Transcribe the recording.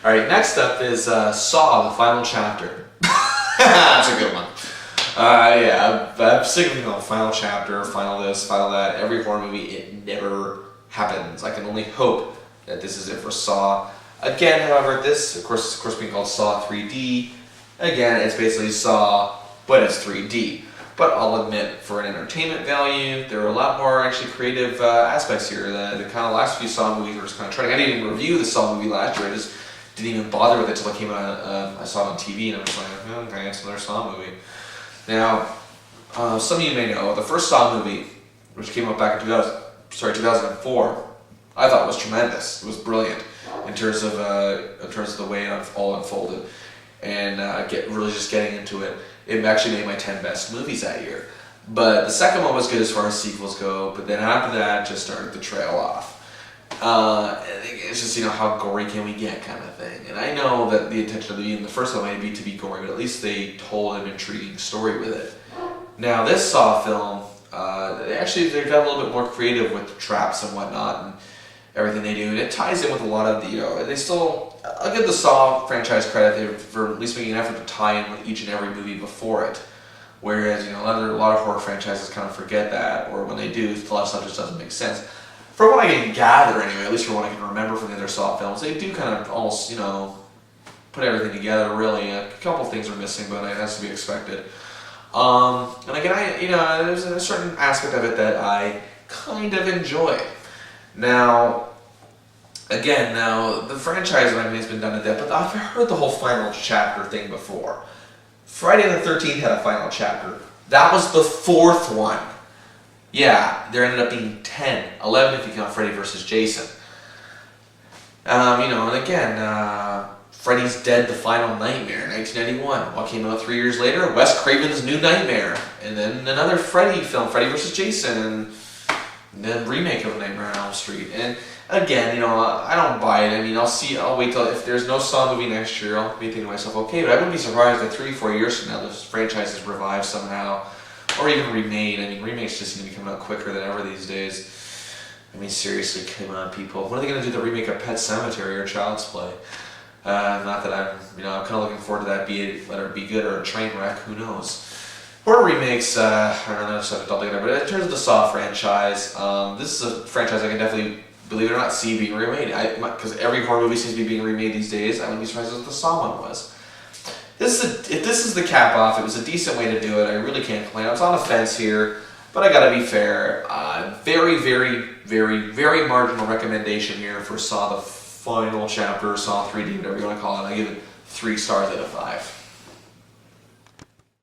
All right, next up is Saw, the final chapter. That's a good one. Yeah, I'm sick of final chapter, final this, final that. Every horror movie, it never happens. I can only hope that this is it for Saw. Again, however, this, of course, being called Saw 3D. Again, it's basically Saw, but it's 3D. But I'll admit, for an entertainment value, there are a lot more actually creative aspects here. The kind of last few Saw movies were just kind of trying. I didn't even review the Saw movie last year. I just didn't even bother with it until it came out. I saw it on TV, and I was like, oh, okay, it's another Saw movie. Now, some of you may know the first Saw movie, which came out back in 2004. I thought it was tremendous. It was brilliant in terms of the way it all unfolded, and getting into it. It actually made my 10 best movies that year. But the second one was good as far as sequels go, but then after that, just started to trail off. It's just, how gory can we get kind of thing. And I know that the intention of the first one might be to be gory, but at least they told an intriguing story with it. Now, this Saw film, they got a little bit more creative with the traps and whatnot and everything they do. And it ties in with a lot of I'll give the Saw franchise credit for at least making an effort to tie in with each and every movie before it. Whereas, a lot of horror franchises kind of forget that, or when they do, a lot of stuff just doesn't make sense. From what I can gather anyway, at least from what I can remember from the other Saw films, they do kind of almost, put everything together, really. A couple things are missing, but it has to be expected. And again, there's a certain aspect of it that I kind of enjoy. Now, the franchise has been done to death, but I've heard the whole final chapter thing before. Friday the 13th had a final chapter. That was the fourth one. Yeah, there ended up being 10, 11 if you count Freddy vs. Jason. And again, Freddy's Dead, The Final Nightmare, 1991. What came out 3 years later? Wes Craven's New Nightmare. And then another Freddy film, Freddy vs. Jason, and then remake of Nightmare on Elm Street. And again, I don't buy it. I'll wait till, if there's no Saw movie next year, I'll be thinking to myself, okay, but I wouldn't be surprised that 3-4 years from now this franchise is revived somehow, or even remade. Remakes just seem to be coming out quicker than ever these days. Seriously, come on, people. When are they going to do the remake of Pet Sematary or Child's Play? Not that I'm kind of looking forward to that, whether it be good or a train wreck, who knows. Horror remakes, I don't know, just have to double together, but in terms of the Saw franchise, this is a franchise I can definitely, believe it or not, see being remade. Because every horror movie seems to be being remade these days. I wouldn't be surprised if the Saw one was. If this is the cap off, it was a decent way to do it. I really can't complain. I was on the fence here, but I gotta be fair. Very, very, very, very marginal recommendation here for Saw the Final Chapter, Saw 3D, whatever you want to call it. I give it 3 stars out of 5.